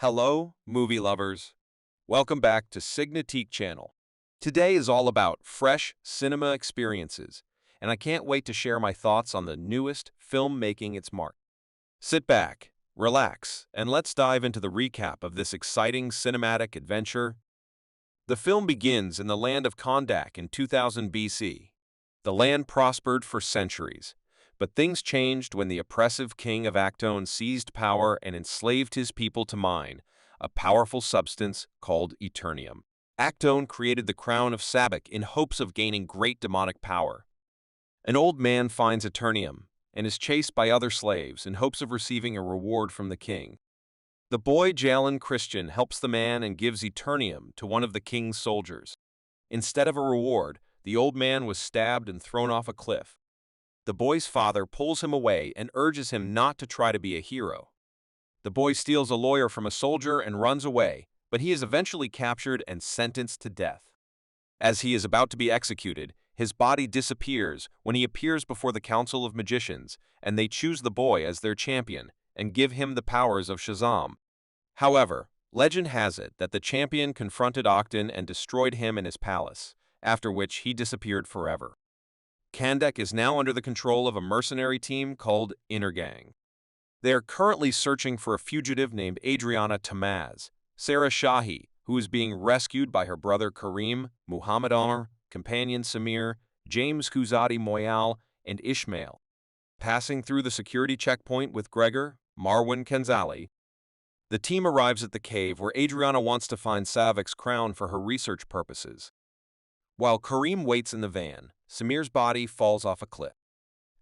Hello, movie lovers. Welcome back to SignaMovie channel. Today is all about fresh cinema experiences, and I can't wait to share my thoughts on the newest film making its mark. Sit back, relax, and let's dive into the recap of this exciting cinematic adventure. The film begins in the land of Kondak in 2000 BC. The land prospered for centuries, but things changed when the oppressive king of Acton seized power and enslaved his people to mine a powerful substance called eternium. Acton created the crown of Sabbac in hopes of gaining great demonic power. An old man finds eternium and is chased by other slaves in hopes of receiving a reward from the king. The boy Jalen Christian helps the man and gives eternium to one of the king's soldiers. Instead of a reward, the old man was stabbed and thrown off a cliff. The boy's father pulls him away and urges him not to try to be a hero. The boy steals a lawyer from a soldier and runs away, but he is eventually captured and sentenced to death. As he is about to be executed, his body disappears when he appears before the Council of Magicians, and they choose the boy as their champion and give him the powers of Shazam. However, legend has it that the champion confronted Acton and destroyed him in his palace, after which he disappeared forever. Kondak is now under the control of a mercenary team called Gang. They are currently searching for a fugitive named Adriana Tamaz, Sarah Shahi, who is being rescued by her brother Kareem, Muhammad Omar, companion Samir, James Khuzadi Moyal, and Ishmael. Passing through the security checkpoint with Gregor, Marwan Kenzali, the team arrives at the cave where Adriana wants to find Sabbac's crown for her research purposes. While Kareem waits in the van, Samir's body falls off a cliff.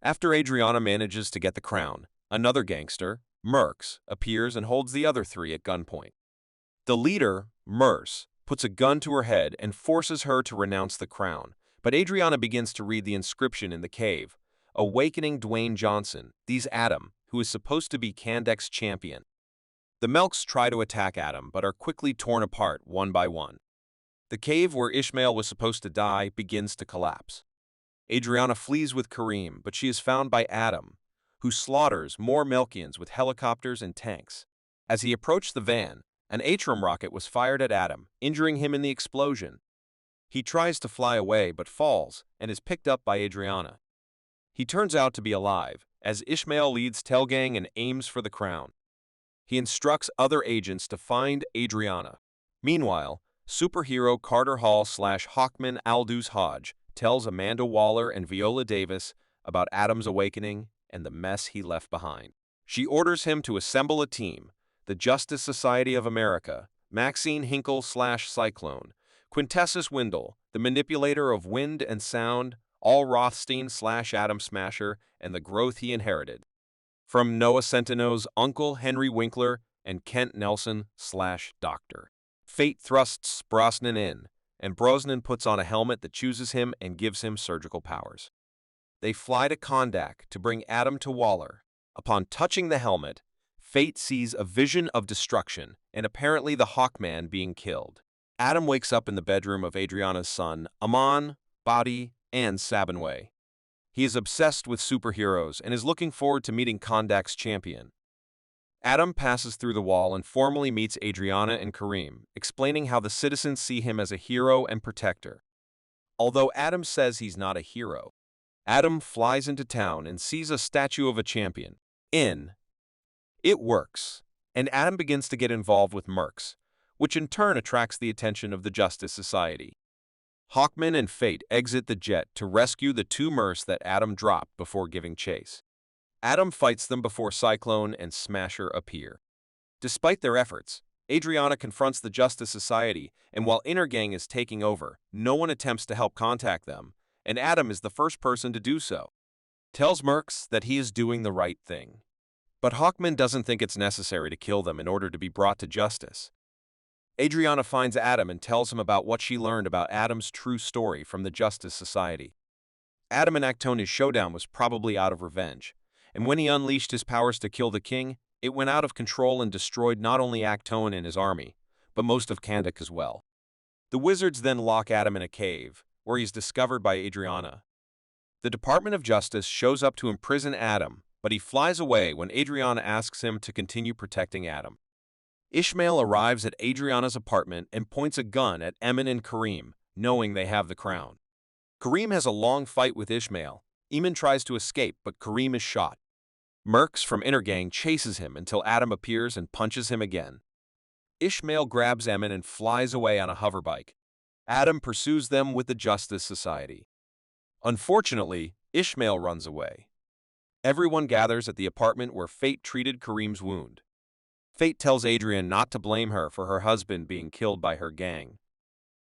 After Adriana manages to get the crown, another gangster, Merks, appears and holds the other three at gunpoint. The leader, Merce, puts a gun to her head and forces her to renounce the crown, but Adriana begins to read the inscription in the cave, awakening Dwayne Johnson, Teth-Adam, who is supposed to be Kondak's champion. The Melks try to attack Adam but are quickly torn apart one by one. The cave where Ishmael was supposed to die begins to collapse. Adriana flees with Kareem, but she is found by Adam, who slaughters more Melkians with helicopters and tanks. As he approached the van, an Atrum rocket was fired at Adam, injuring him in the explosion. He tries to fly away but falls and is picked up by Adriana. He turns out to be alive, as Ishmael leads Telgang and aims for the crown. He instructs other agents to find Adriana. Meanwhile, superhero Carter Hall/Hawkman Aldous Hodge tells Amanda Waller and Viola Davis about Adam's awakening and the mess he left behind. She orders him to assemble a team: the Justice Society of America, Maxine Hinkle/Cyclone, Quintessence Wendell, the manipulator of wind and sound, Al Rothstein/Atom Smasher, and the growth he inherited from Noah Centinel's uncle Henry Winkler and Kent Nelson/Doctor. Fate thrusts Brosnan in, and Brosnan puts on a helmet that chooses him and gives him surgical powers. They fly to Kondak to bring Adam to Waller. Upon touching the helmet, Fate sees a vision of destruction and apparently the Hawkman being killed. Adam wakes up in the bedroom of Adriana's son, Amon, Badi, and Sabanway. He is obsessed with superheroes and is looking forward to meeting Kondak's champion. Adam passes through the wall and formally meets Adriana and Kareem, explaining how the citizens see him as a hero and protector. Although Adam says he's not a hero, Adam flies into town and sees a statue of a champion. It works, and Adam begins to get involved with Mercs, which in turn attracts the attention of the Justice Society. Hawkman and Fate exit the jet to rescue the two Mercs that Adam dropped before giving chase. Adam fights them before Cyclone and Smasher appear. Despite their efforts, Adriana confronts the Justice Society, and while Gang is taking over, no one attempts to help contact them, and Adam is the first person to do so. Tells Mercs that he is doing the right thing. But Hawkman doesn't think it's necessary to kill them in order to be brought to justice. Adriana finds Adam and tells him about what she learned about Adam's true story from the Justice Society. Adam and Acton's showdown was probably out of revenge, and when he unleashed his powers to kill the king, it went out of control and destroyed not only Acton and his army, but most of Kondak as well. The wizards then lock Adam in a cave, where he's discovered by Adriana. The Department of Justice shows up to imprison Adam, but he flies away when Adriana asks him to continue protecting Adam. Ishmael arrives at Adriana's apartment and points a gun at Emin and Kareem, knowing they have the crown. Kareem has a long fight with Ishmael. Emin tries to escape, but Kareem is shot. Mercs from Intergang chases him until Adam appears and punches him again. Ishmael grabs Emin and flies away on a hoverbike. Adam pursues them with the Justice Society. Unfortunately, Ishmael runs away. Everyone gathers at the apartment where Fate treated Kareem's wound. Fate tells Adrian not to blame her for her husband being killed by her gang.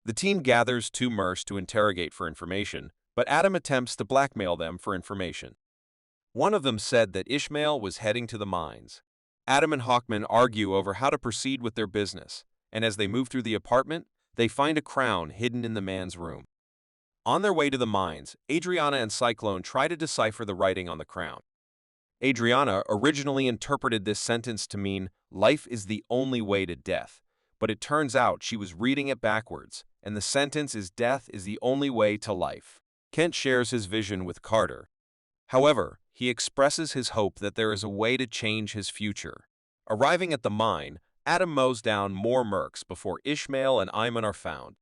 The team gathers two mercs to interrogate for information, but Adam attempts to blackmail them for information. One of them said that Ishmael was heading to the mines. Adam and Hawkman argue over how to proceed with their business, and as they move through the apartment, they find a crown hidden in the man's room. On their way to the mines, Adriana and Cyclone try to decipher the writing on the crown. Adriana originally interpreted this sentence to mean, "Life is the only way to death," but it turns out she was reading it backwards, and the sentence is "Death is the only way to life." Kent shares his vision with Carter. However, he expresses his hope that there is a way to change his future. Arriving at the mine, Adam mows down more mercs before Ishmael and Ayman are found.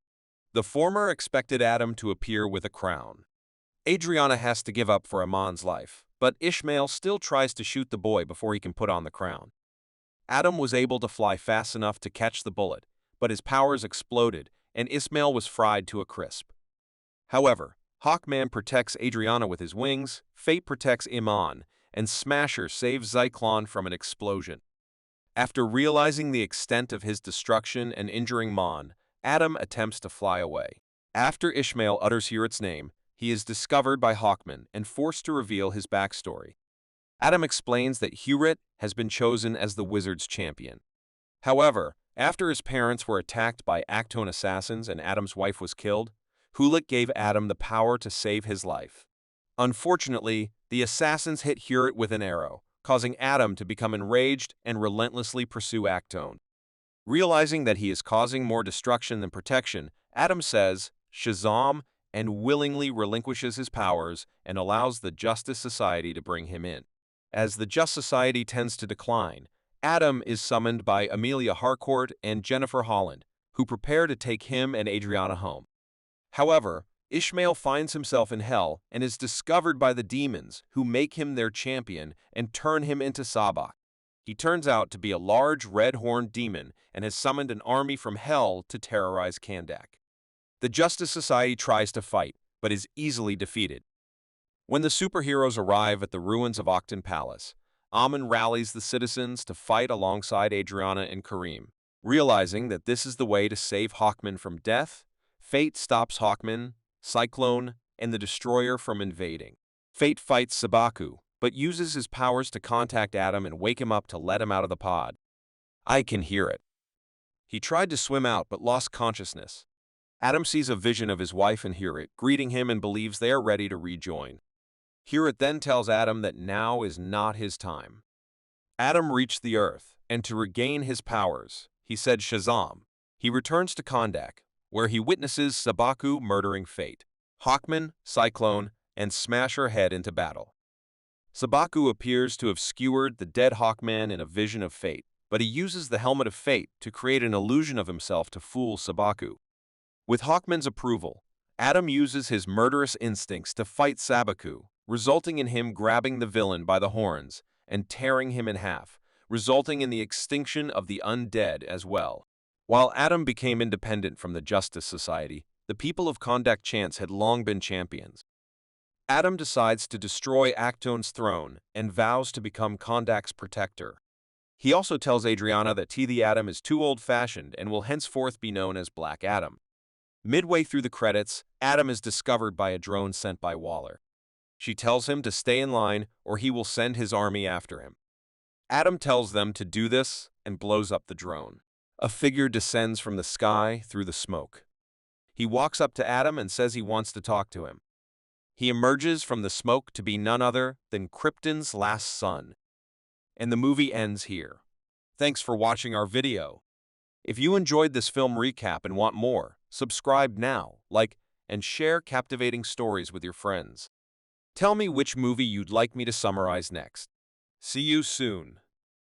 The former expected Adam to appear with a crown. Adriana has to give up for Amon's life, but Ishmael still tries to shoot the boy before he can put on the crown. Adam was able to fly fast enough to catch the bullet, but his powers exploded and Ishmael was fried to a crisp. However, Hawkman protects Adriana with his wings, Fate protects Iman, and Smasher saves Zyklon from an explosion. After realizing the extent of his destruction and injuring Mon, Adam attempts to fly away. After Ishmael utters Hurit's name, he is discovered by Hawkman and forced to reveal his backstory. Adam explains that Hurit has been chosen as the Wizard's champion. However, after his parents were attacked by Actone assassins and Adam's wife was killed, Hulit gave Adam the power to save his life. Unfortunately, the assassins hit Hurit with an arrow, causing Adam to become enraged and relentlessly pursue Actone. Realizing that he is causing more destruction than protection, Adam says, "Shazam," and willingly relinquishes his powers and allows the Justice Society to bring him in. As the Justice Society tends to decline, Adam is summoned by Amelia Harcourt and Jennifer Holland, who prepare to take him and Adriana home. However, Ishmael finds himself in hell and is discovered by the demons, who make him their champion and turn him into Sabbac. He turns out to be a large red-horned demon and has summoned an army from hell to terrorize Kandak. The Justice Society tries to fight, but is easily defeated. When the superheroes arrive at the ruins of Octon Palace, Amon rallies the citizens to fight alongside Adriana and Kareem. Realizing that this is the way to save Hawkman from death, Fate stops Hawkman, Cyclone, and the Destroyer from invading. Fate fights Sabbac, but uses his powers to contact Adam and wake him up to let him out of the pod. I can hear it. He tried to swim out but lost consciousness. Adam sees a vision of his wife and Hurit, greeting him and believes they are ready to rejoin. Hurit then tells Adam that now is not his time. Adam reached the Earth, and to regain his powers, he said Shazam. He returns to Kandak, where he witnesses Sabbac murdering Fate. Hawkman, Cyclone, and Smasher head into battle. Sabbac appears to have skewered the dead Hawkman in a vision of Fate, but he uses the Helmet of Fate to create an illusion of himself to fool Sabbac. With Hawkman's approval, Adam uses his murderous instincts to fight Sabbac, resulting in him grabbing the villain by the horns and tearing him in half, resulting in the extinction of the undead as well. While Adam became independent from the Justice Society, the people of Kandak Chance had long been champions. Adam decides to destroy Actone's throne and vows to become Kandak's protector. He also tells Adriana that Teth-Adam is too old-fashioned and will henceforth be known as Black Adam. Midway through the credits, Adam is discovered by a drone sent by Waller. She tells him to stay in line or he will send his army after him. Adam tells them to do this and blows up the drone. A figure descends from the sky through the smoke. He walks up to Adam and says he wants to talk to him. He emerges from the smoke to be none other than Krypton's last son. And the movie ends here. Thanks for watching our video. If you enjoyed this film recap and want more, subscribe now, like, and share captivating stories with your friends. Tell me which movie you'd like me to summarize next. See you soon.